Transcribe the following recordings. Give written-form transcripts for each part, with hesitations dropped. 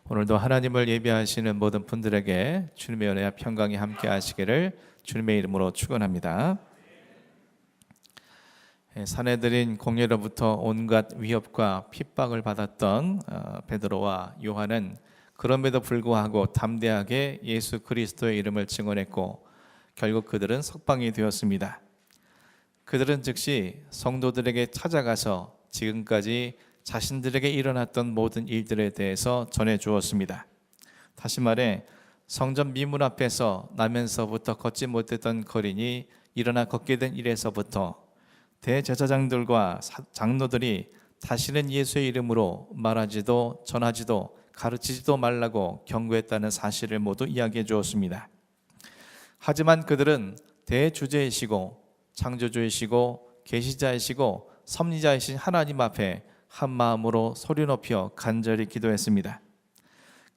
오늘도 하나님을 예배하시는 모든 분들에게 주님의 은혜와 평강이 함께 하시기를 주님의 이름으로 축원합니다. 사내들인 공예로부터 온갖 위협과 핍박을 받았던 베드로와 요한은 그럼에도 불구하고 담대하게 예수 그리스도의 이름을 증언했고 결국 그들은 석방이 되었습니다. 그들은 즉시 성도들에게 찾아가서 지금까지 자신들에게 일어났던 모든 일들에 대해서 전해 주었습니다. 다시 말해 성전 미문 앞에서 나면서부터 걷지 못했던 거린이 일어나 걷게 된 일에서부터 대제사장들과 장로들이 다시는 예수의 이름으로 말하지도 전하지도 가르치지도 말라고 경고했다는 사실을 모두 이야기해 주었습니다. 하지만 그들은 대주제이시고 창조주이시고 계시자이시고 섭리자이신 하나님 앞에 한 마음으로 소리 높여 간절히 기도했습니다.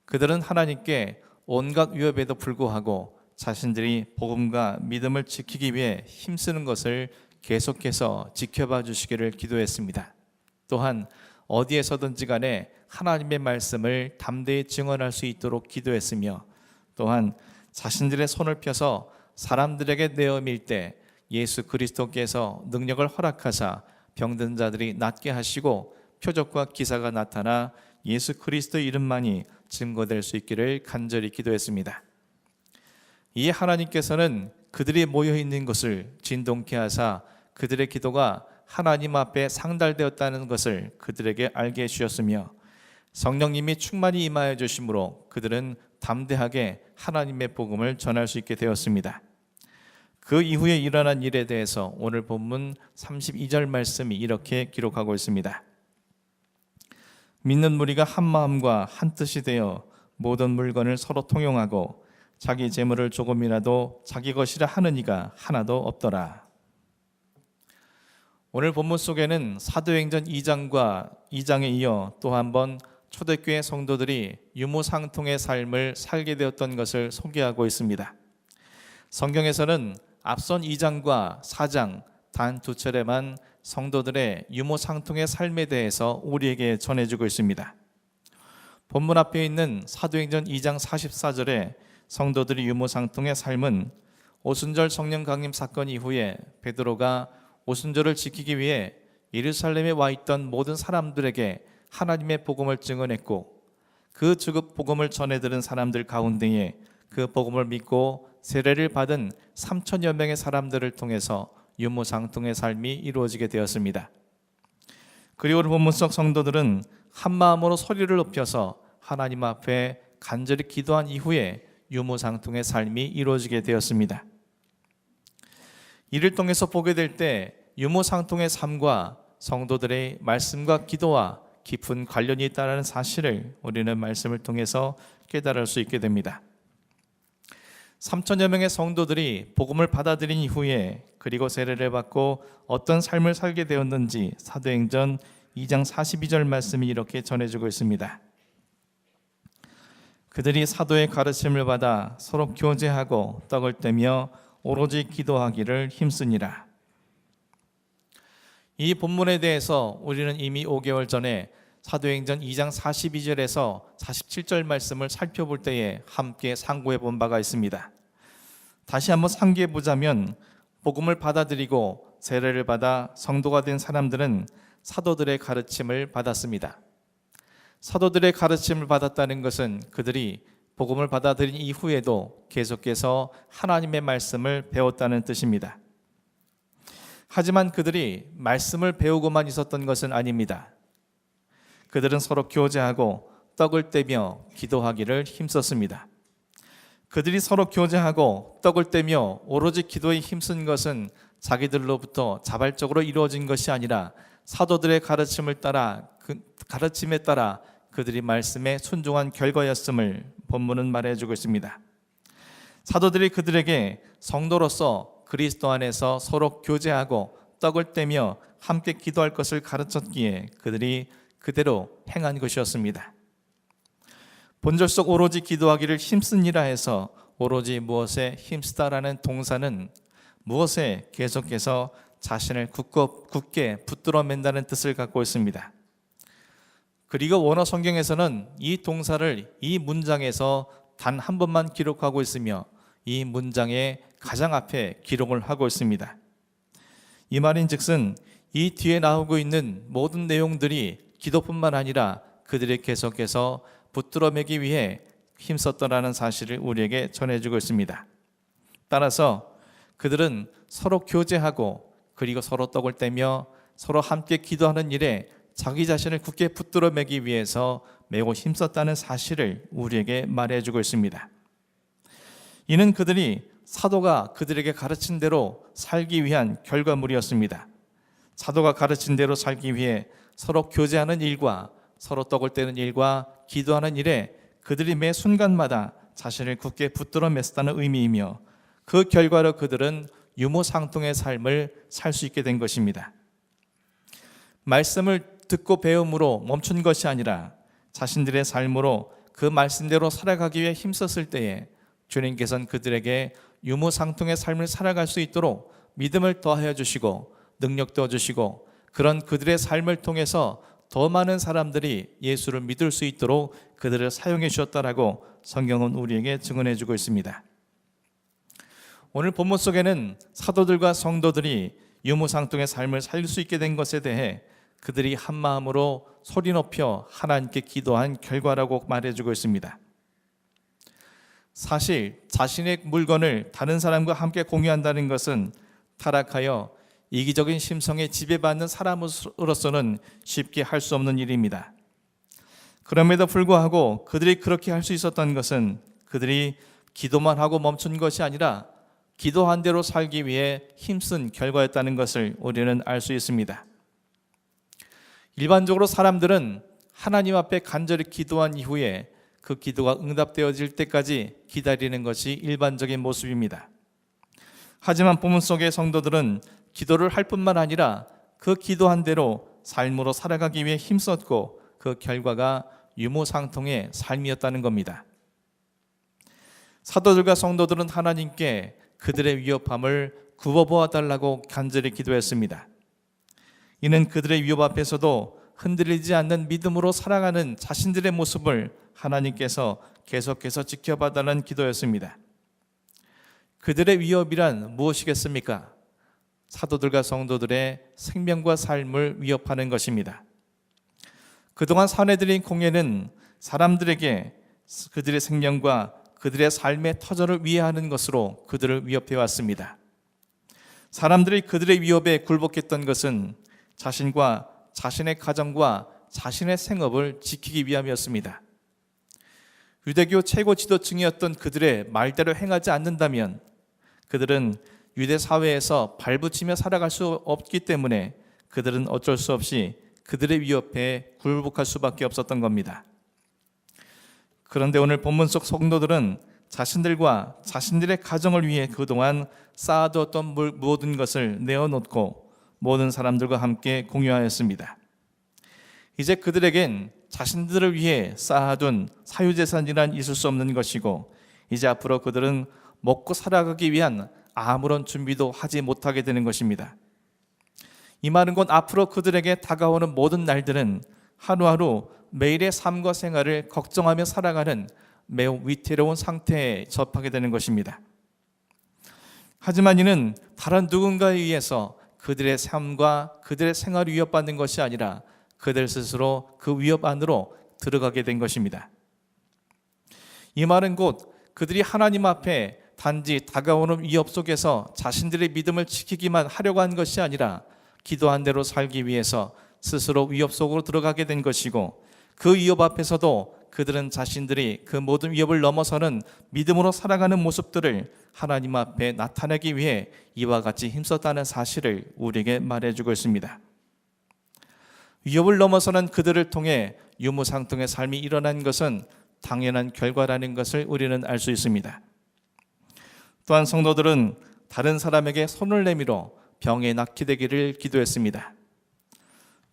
그들은 하나님께 온갖 위협에도 불구하고 자신들이 복음과 믿음을 지키기 위해 힘쓰는 것을 계속해서 지켜봐 주시기를 기도했습니다. 또한 어디에서든지 간에 하나님의 말씀을 담대히 증언할 수 있도록 기도했으며 또한 자신들의 손을 펴서 사람들에게 내어 밀 때 예수 그리스도께서 능력을 허락하사 병든 자들이 낫게 하시고 표적과 기사가 나타나 예수 그리스도의 이름만이 증거될 수 있기를 간절히 기도했습니다. 이에 하나님께서는 그들이 모여있는 것을 진동케 하사 그들의 기도가 하나님 앞에 상달되었다는 것을 그들에게 알게 해주셨으며 성령님이 충만히 임하여 주심으로 그들은 담대하게 하나님의 복음을 전할 수 있게 되었습니다. 그 이후에 일어난 일에 대해서 오늘 본문 32절 말씀이 이렇게 기록하고 있습니다. 믿는 무리가 한 마음과 한 뜻이 되어 모든 물건을 서로 통용하고 자기 재물을 조금이라도 자기 것이라 하는 이가 하나도 없더라. 오늘 본문 속에는 사도행전 2장에 이어 또 한 번 초대교회 성도들이 유무상통의 삶을 살게 되었던 것을 소개하고 있습니다. 성경에서는 앞선 2장과 4장 단 두 차례만 성도들의 유무상통의 삶에 대해서 우리에게 전해주고 있습니다. 본문 앞에 있는 사도행전 2장 44절에 성도들의 유무상통의 삶은 오순절 성령 강림 사건 이후에 베드로가 오순절을 지키기 위해 예루살렘에 와 있던 모든 사람들에게 하나님의 복음을 증언했고 그 주급 복음을 전해 들은 사람들 가운데에 그 복음을 믿고 세례를 받은 3천여 명의 사람들을 통해서 유무상통의 삶이 이루어지게 되었습니다. 그리고 본문 속 성도들은 한 마음으로 소리를 높여서 하나님 앞에 간절히 기도한 이후에 유무상통의 삶이 이루어지게 되었습니다. 이를 통해서 보게 될 때 유무상통의 삶과 성도들의 말씀과 기도와 깊은 관련이 있다는 사실을 우리는 말씀을 통해서 깨달을 수 있게 됩니다. 3천여 명의 성도들이 복음을 받아들인 이후에 그리고 세례를 받고 어떤 삶을 살게 되었는지 사도행전 2장 42절 말씀이 이렇게 전해주고 있습니다. 그들이 사도의 가르침을 받아 서로 교제하고 떡을 떼며 오로지 기도하기를 힘쓰니라. 이 본문에 대해서 우리는 이미 5개월 전에 사도행전 2장 42절에서 47절 말씀을 살펴볼 때에 함께 상고해 본 바가 있습니다. 다시 한번 상기해 보자면 복음을 받아들이고 세례를 받아 성도가 된 사람들은 사도들의 가르침을 받았습니다. 사도들의 가르침을 받았다는 것은 그들이 복음을 받아들인 이후에도 계속해서 하나님의 말씀을 배웠다는 뜻입니다. 하지만 그들이 말씀을 배우고만 있었던 것은 아닙니다. 그들은 서로 교제하고 떡을 떼며 기도하기를 힘썼습니다. 그들이 서로 교제하고 떡을 떼며 오로지 기도에 힘쓴 것은 자기들로부터 자발적으로 이루어진 것이 아니라 사도들의 가르침에 따라 그들이 말씀에 순종한 결과였음을 본문은 말해주고 있습니다. 사도들이 그들에게 성도로서 그리스도 안에서 서로 교제하고 떡을 떼며 함께 기도할 것을 가르쳤기에 그들이 그대로 행한 것이었습니다. 본절 속 오로지 기도하기를 힘쓰니라 해서 오로지 무엇에 힘쓰다라는 동사는 무엇에 계속해서 자신을 굳게 붙들어 맨다는 뜻을 갖고 있습니다. 그리고 원어 성경에서는 이 동사를 이 문장에서 단 한 번만 기록하고 있으며 이 문장의 가장 앞에 기록을 하고 있습니다. 이 말인즉슨 이 뒤에 나오고 있는 모든 내용들이 기도뿐만 아니라 그들이 계속해서 붙들어매기 위해 힘썼더라는 사실을 우리에게 전해주고 있습니다. 따라서 그들은 서로 교제하고 그리고 서로 떡을 떼며 서로 함께 기도하는 일에 자기 자신을 굳게 붙들어매기 위해서 매우 힘썼다는 사실을 우리에게 말해주고 있습니다. 이는 그들이 사도가 그들에게 가르친 대로 살기 위한 결과물이었습니다. 사도가 가르친 대로 살기 위해 서로 교제하는 일과 서로 떡을 떼는 일과 기도하는 일에 그들이 매 순간마다 자신을 굳게 붙들어 맸다는 의미이며 그 결과로 그들은 유무상통의 삶을 살 수 있게 된 것입니다. 말씀을 듣고 배움으로 멈춘 것이 아니라 자신들의 삶으로 그 말씀대로 살아가기 위해 힘썼을 때에 주님께서는 그들에게 유무상통의 삶을 살아갈 수 있도록 믿음을 더하여 주시고 능력도 주시고 그런 그들의 삶을 통해서 더 많은 사람들이 예수를 믿을 수 있도록 그들을 사용해 주셨다라고 성경은 우리에게 증언해 주고 있습니다. 오늘 본문 속에는 사도들과 성도들이 유무상통의 삶을 살 수 있게 된 것에 대해 그들이 한 마음으로 소리 높여 하나님께 기도한 결과라고 말해주고 있습니다. 사실 자신의 물건을 다른 사람과 함께 공유한다는 것은 타락하여 이기적인 심성에 지배받는 사람으로서는 쉽게 할 수 없는 일입니다. 그럼에도 불구하고 그들이 그렇게 할 수 있었던 것은 그들이 기도만 하고 멈춘 것이 아니라 기도한 대로 살기 위해 힘쓴 결과였다는 것을 우리는 알 수 있습니다. 일반적으로 사람들은 하나님 앞에 간절히 기도한 이후에 그 기도가 응답되어질 때까지 기다리는 것이 일반적인 모습입니다. 하지만 본문 속의 성도들은 기도를 할 뿐만 아니라 그 기도한 대로 삶으로 살아가기 위해 힘썼고 그 결과가 유무상통의 삶이었다는 겁니다. 사도들과 성도들은 하나님께 그들의 위협함을 굽어보아 달라고 간절히 기도했습니다. 이는 그들의 위협 앞에서도 흔들리지 않는 믿음으로 살아가는 자신들의 모습을 하나님께서 계속해서 지켜봐달라는 기도였습니다. 그들의 위협이란 무엇이겠습니까? 사도들과 성도들의 생명과 삶을 위협하는 것입니다. 그동안 사내들인 공예는 사람들에게 그들의 생명과 그들의 삶의 터전을 위해하는 것으로 그들을 위협해 왔습니다. 사람들이 그들의 위협에 굴복했던 것은 자신과 자신의 가정과 자신의 생업을 지키기 위함이었습니다. 유대교 최고 지도층이었던 그들의 말대로 행하지 않는다면 그들은 유대 사회에서 발붙이며 살아갈 수 없기 때문에 그들은 어쩔 수 없이 그들의 위협에 굴복할 수밖에 없었던 겁니다. 그런데 오늘 본문 속 성도들은 자신들과 자신들의 가정을 위해 그동안 쌓아두었던 모든 것을 내어놓고 모든 사람들과 함께 공유하였습니다. 이제 그들에겐 자신들을 위해 쌓아둔 사유재산이란 있을 수 없는 것이고 이제 앞으로 그들은 먹고 살아가기 위한 아무런 준비도 하지 못하게 되는 것입니다. 이 말은 곧 앞으로 그들에게 다가오는 모든 날들은 하루하루 매일의 삶과 생활을 걱정하며 살아가는 매우 위태로운 상태에 접하게 되는 것입니다. 하지만 이는 다른 누군가에 의해서 그들의 삶과 그들의 생활이 위협받는 것이 아니라 그들 스스로 그 위협 안으로 들어가게 된 것입니다. 이 말은 곧 그들이 하나님 앞에 단지 다가오는 위협 속에서 자신들의 믿음을 지키기만 하려고 한 것이 아니라 기도한 대로 살기 위해서 스스로 위협 속으로 들어가게 된 것이고 그 위협 앞에서도 그들은 자신들이 그 모든 위협을 넘어서는 믿음으로 살아가는 모습들을 하나님 앞에 나타내기 위해 이와 같이 힘썼다는 사실을 우리에게 말해주고 있습니다. 위협을 넘어서는 그들을 통해 유무상통의 삶이 일어난 것은 당연한 결과라는 것을 우리는 알 수 있습니다. 또한 성도들은 다른 사람에게 손을 내밀어 병에 낫게 되기를 기도했습니다.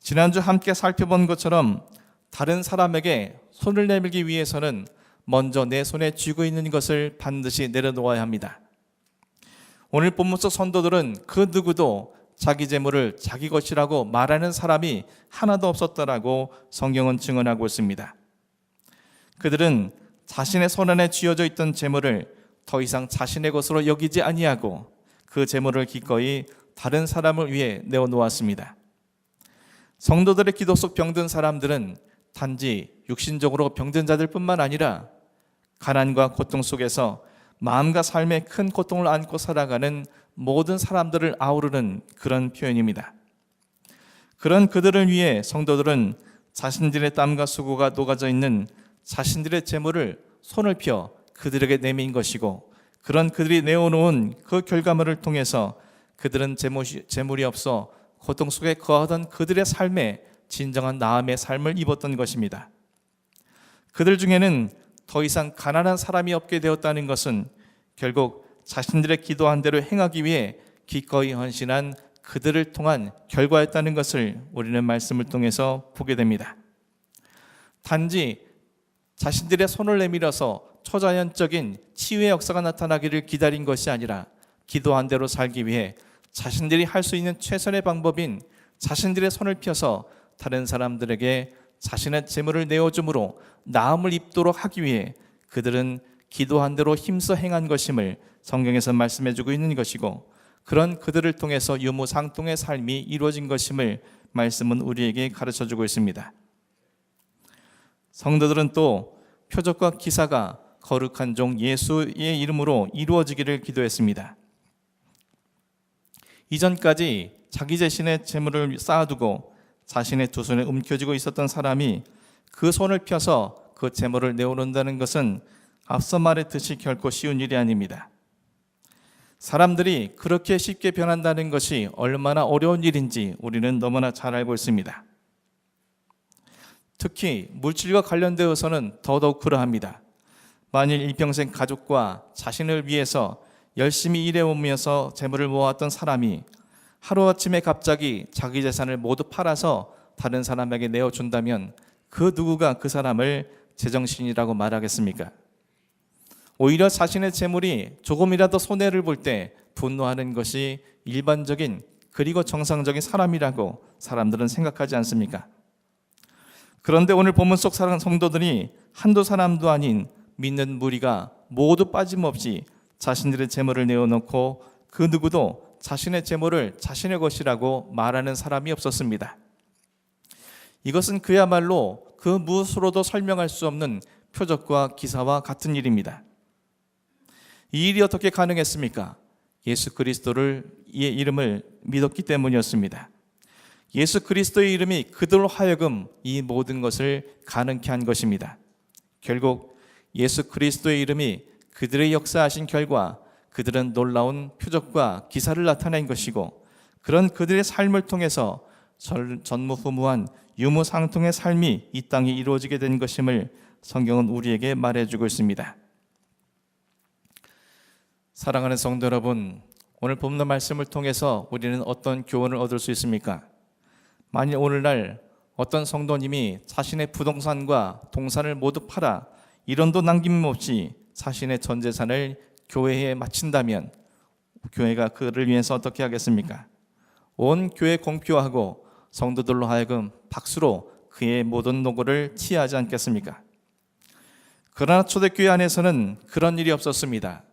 지난주 함께 살펴본 것처럼 다른 사람에게 손을 내밀기 위해서는 먼저 내 손에 쥐고 있는 것을 반드시 내려놓아야 합니다. 오늘 본문 속 성도들은 그 누구도 자기 재물을 자기 것이라고 말하는 사람이 하나도 없었다라고 성경은 증언하고 있습니다. 그들은 자신의 손안에 쥐어져 있던 재물을 더 이상 자신의 것으로 여기지 아니하고 그 재물을 기꺼이 다른 사람을 위해 내어놓았습니다. 성도들의 기도 속 병든 사람들은 단지 육신적으로 병든 자들뿐만 아니라 가난과 고통 속에서 마음과 삶에 큰 고통을 안고 살아가는 모든 사람들을 아우르는 그런 표현입니다. 그런 그들을 위해 성도들은 자신들의 땀과 수고가 녹아져 있는 자신들의 재물을 손을 펴 그들에게 내민 것이고, 그런 그들이 내어놓은 그 결과물을 통해서 그들은 재물이 없어 고통 속에 거하던 그들의 삶에 진정한 나음의 삶을 입었던 것입니다. 그들 중에는 더 이상 가난한 사람이 없게 되었다는 것은 결국 자신들의 기도한 대로 행하기 위해 기꺼이 헌신한 그들을 통한 결과였다는 것을 우리는 말씀을 통해서 보게 됩니다. 단지 자신들의 손을 내밀어서 초자연적인 치유의 역사가 나타나기를 기다린 것이 아니라 기도한 대로 살기 위해 자신들이 할 수 있는 최선의 방법인 자신들의 손을 펴서 다른 사람들에게 자신의 재물을 내어줌으로 나음을 입도록 하기 위해 그들은 기도한 대로 힘써 행한 것임을 성경에서 말씀해주고 있는 것이고, 그런 그들을 통해서 유무상통의 삶이 이루어진 것임을 말씀은 우리에게 가르쳐주고 있습니다. 성도들은 또 표적과 기사가 거룩한 종 예수의 이름으로 이루어지기를 기도했습니다. 이전까지 자기 자신의 재물을 쌓아두고 자신의 두 손에 움켜쥐고 있었던 사람이 그 손을 펴서 그 재물을 내어놓는다는 것은 앞서 말했듯이 결코 쉬운 일이 아닙니다. 사람들이 그렇게 쉽게 변한다는 것이 얼마나 어려운 일인지 우리는 너무나 잘 알고 있습니다. 특히 물질과 관련되어서는 더더욱 그러합니다. 만일 일평생 가족과 자신을 위해서 열심히 일해오면서 재물을 모았던 사람이 하루아침에 갑자기 자기 재산을 모두 팔아서 다른 사람에게 내어준다면 그 누구가 그 사람을 제정신이라고 말하겠습니까? 오히려 자신의 재물이 조금이라도 손해를 볼 때 분노하는 것이 일반적인 그리고 정상적인 사람이라고 사람들은 생각하지 않습니까? 그런데 오늘 본문 속 성도들이 한두 사람도 아닌 믿는 무리가 모두 빠짐없이 자신들의 재물을 내어놓고 그 누구도 자신의 재물을 자신의 것이라고 말하는 사람이 없었습니다. 이것은 그야말로 그 무엇으로도 설명할 수 없는 표적과 기사와 같은 일입니다. 이 일이 어떻게 가능했습니까? 예수 그리스도의 이름을 믿었기 때문이었습니다. 예수 그리스도의 이름이 그들로 하여금 이 모든 것을 가능케 한 것입니다. 결국 예수 그리스도의 이름이 그들의 역사하신 결과 그들은 놀라운 표적과 기사를 나타낸 것이고, 그런 그들의 삶을 통해서 전무후무한 유무상통의 삶이 이 땅에 이루어지게 된 것임을 성경은 우리에게 말해주고 있습니다. 사랑하는 성도 여러분, 오늘 본문 말씀을 통해서 우리는 어떤 교훈을 얻을 수 있습니까? 만일 오늘날 어떤 성도님이 자신의 부동산과 동산을 모두 팔아 1원도 남김없이 자신의 전 재산을 교회에 바친다면 교회가 그를 위해서 어떻게 하겠습니까? 온 교회 공표하고 성도들로 하여금 박수로 그의 모든 노고를 치하지 않겠습니까? 그러나 초대교회 안에서는 그런 일이 없었습니다.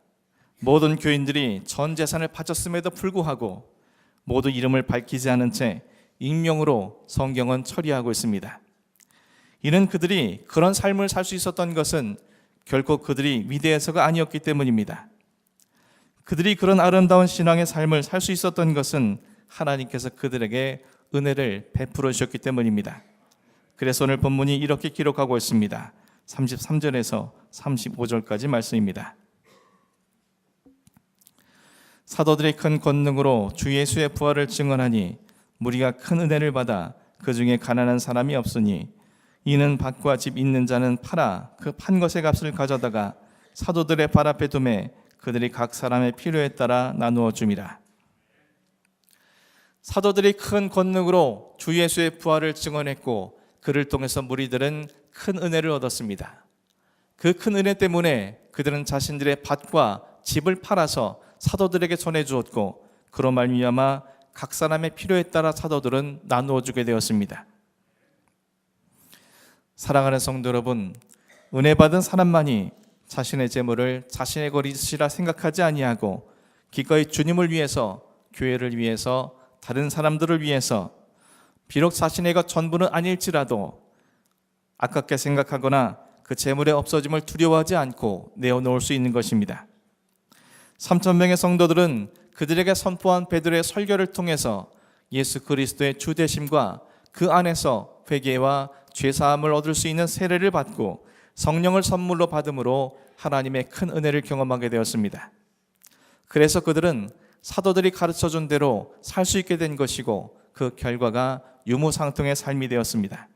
모든 교인들이 전 재산을 바쳤음에도 불구하고 모두 이름을 밝히지 않은 채 익명으로 성경은 처리하고 있습니다. 이는 그들이 그런 삶을 살 수 있었던 것은 결코 그들이 위대해서가 아니었기 때문입니다. 그들이 그런 아름다운 신앙의 삶을 살 수 있었던 것은 하나님께서 그들에게 은혜를 베풀어 주셨기 때문입니다. 그래서 오늘 본문이 이렇게 기록하고 있습니다. 33절에서 35절까지 말씀입니다. 사도들의 큰 권능으로 주 예수의 부활을 증언하니 무리가 큰 은혜를 받아 그 중에 가난한 사람이 없으니 이는 밭과 집 있는 자는 팔아 그 판 것의 값을 가져다가 사도들의 발 앞에 두매 그들이 각 사람의 필요에 따라 나누어 줌이라. 사도들이 큰 권능으로 주 예수의 부활을 증언했고 그를 통해서 무리들은 큰 은혜를 얻었습니다. 그 큰 은혜 때문에 그들은 자신들의 밭과 집을 팔아서 사도들에게 전해주었고 그로 말미암아 각 사람의 필요에 따라 사도들은 나누어 주게 되었습니다. 사랑하는 성도 여러분, 은혜 받은 사람만이 자신의 재물을 자신의 것이라 생각하지 아니하고 기꺼이 주님을 위해서, 교회를 위해서, 다른 사람들을 위해서, 비록 자신의 것 전부는 아닐지라도 아깝게 생각하거나 그 재물의 없어짐을 두려워하지 않고 내어놓을 수 있는 것입니다. 3,000명의 성도들은 그들에게 선포한 베드로의 설교를 통해서 예수 그리스도의 주되심과 그 안에서 회개와 죄사함을 얻을 수 있는 세례를 받고 성령을 선물로 받음으로 하나님의 큰 은혜를 경험하게 되었습니다. 그래서 그들은 사도들이 가르쳐준 대로 살 수 있게 된 것이고 그 결과가 유무상통의 삶이 되었습니다.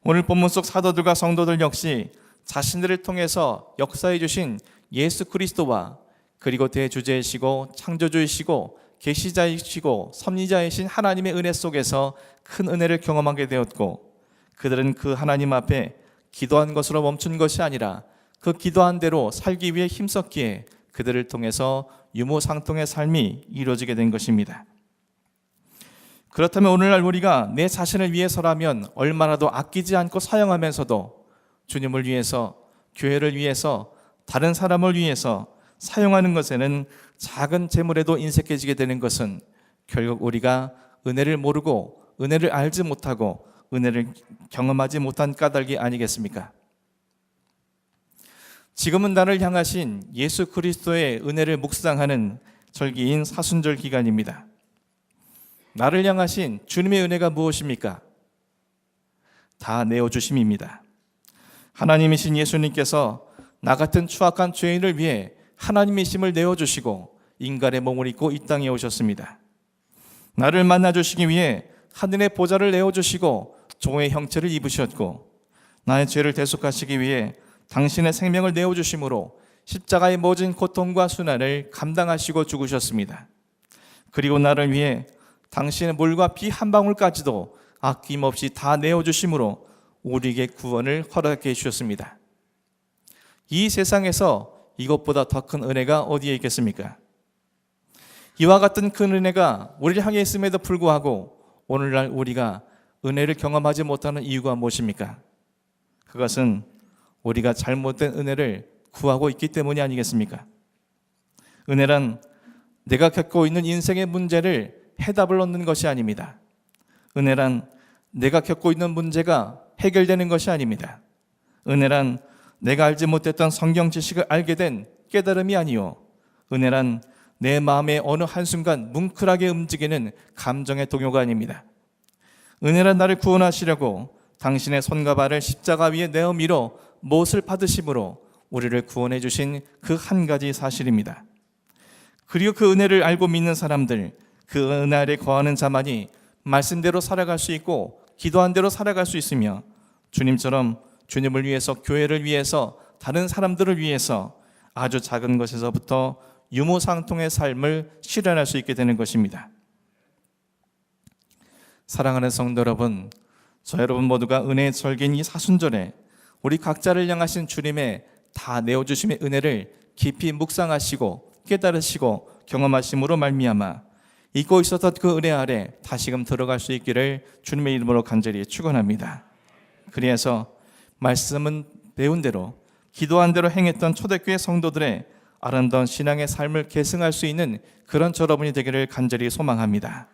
오늘 본문 속 사도들과 성도들 역시 자신들을 통해서 역사해 주신 예수 그리스도와 그리고 대주제이시고 창조주이시고 계시자이시고 섭리자이신 하나님의 은혜 속에서 큰 은혜를 경험하게 되었고, 그들은 그 하나님 앞에 기도한 것으로 멈춘 것이 아니라 그 기도한 대로 살기 위해 힘썼기에 그들을 통해서 유무상통의 삶이 이루어지게 된 것입니다. 그렇다면 오늘날 우리가 내 자신을 위해서라면 얼마나도 아끼지 않고 사용하면서도 주님을 위해서, 교회를 위해서, 다른 사람을 위해서 사용하는 것에는 작은 재물에도 인색해지게 되는 것은 결국 우리가 은혜를 모르고 은혜를 알지 못하고 은혜를 경험하지 못한 까닭이 아니겠습니까? 지금은 나를 향하신 예수 그리스도의 은혜를 묵상하는 절기인 사순절 기간입니다. 나를 향하신 주님의 은혜가 무엇입니까? 다 내어주심입니다. 하나님이신 예수님께서 나 같은 추악한 죄인을 위해 하나님이심을 내어주시고 인간의 몸을 입고 이 땅에 오셨습니다. 나를 만나주시기 위해 하늘의 보좌를 내어주시고 종의 형체를 입으셨고, 나의 죄를 대속하시기 위해 당신의 생명을 내어주심으로 십자가의 모진 고통과 순환을 감당하시고 죽으셨습니다. 그리고 나를 위해 당신의 물과 피 한 방울까지도 아낌없이 다 내어주심으로 우리에게 구원을 허락해 주셨습니다. 이 세상에서 이것보다 더 큰 은혜가 어디에 있겠습니까? 이와 같은 큰 은혜가 우리를 향해 있음에도 불구하고 오늘날 우리가 은혜를 경험하지 못하는 이유가 무엇입니까? 그것은 우리가 잘못된 은혜를 구하고 있기 때문이 아니겠습니까? 은혜란 내가 겪고 있는 인생의 문제를 해답을 얻는 것이 아닙니다. 은혜란 내가 겪고 있는 문제가 해결되는 것이 아닙니다. 은혜란 내가 알지 못했던 성경 지식을 알게 된 깨달음이 아니요, 은혜란 내 마음의 어느 한순간 뭉클하게 움직이는 감정의 동요가 아닙니다. 은혜란 나를 구원하시려고 당신의 손과 발을 십자가 위에 내어 밀어 못을 받으심으로 우리를 구원해 주신 그 한 가지 사실입니다. 그리고 그 은혜를 알고 믿는 사람들, 그 은혜 아래 거하는 자만이 말씀대로 살아갈 수 있고 기도한 대로 살아갈 수 있으며 주님처럼 주님을 위해서, 교회를 위해서, 다른 사람들을 위해서 아주 작은 것에서부터 유무상통의 삶을 실현할 수 있게 되는 것입니다. 사랑하는 성도 여러분, 저 여러분 모두가 은혜의 절기인 이 사순절에 우리 각자를 향하신 주님의 다 내어주심의 은혜를 깊이 묵상하시고 깨달으시고 경험하심으로 말미암아 잊고 있었던 그 은혜 아래 다시금 들어갈 수 있기를 주님의 이름으로 간절히 축원합니다. 그래서 말씀은 배운 대로, 기도한 대로 행했던 초대교회 성도들의 아름다운 신앙의 삶을 계승할 수 있는 그런 여러분이 되기를 간절히 소망합니다.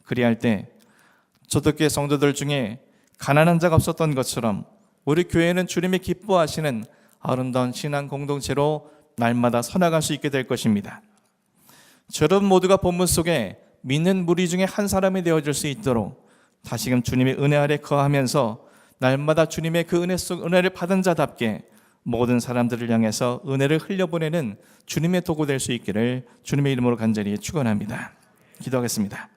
그리할 때 초대교회 성도들 중에 가난한 자가 없었던 것처럼 우리 교회는 주님이 기뻐하시는 아름다운 신앙 공동체로 날마다 서나갈 수 있게 될 것입니다. 여러분 모두가 본문 속에 믿는 무리 중에 한 사람이 되어질 수 있도록 다시금 주님의 은혜 아래 거하면서 날마다 주님의 그 은혜 속 은혜를 받은 자답게 모든 사람들을 향해서 은혜를 흘려보내는 주님의 도구 될 수 있기를 주님의 이름으로 간절히 축원합니다. 기도하겠습니다.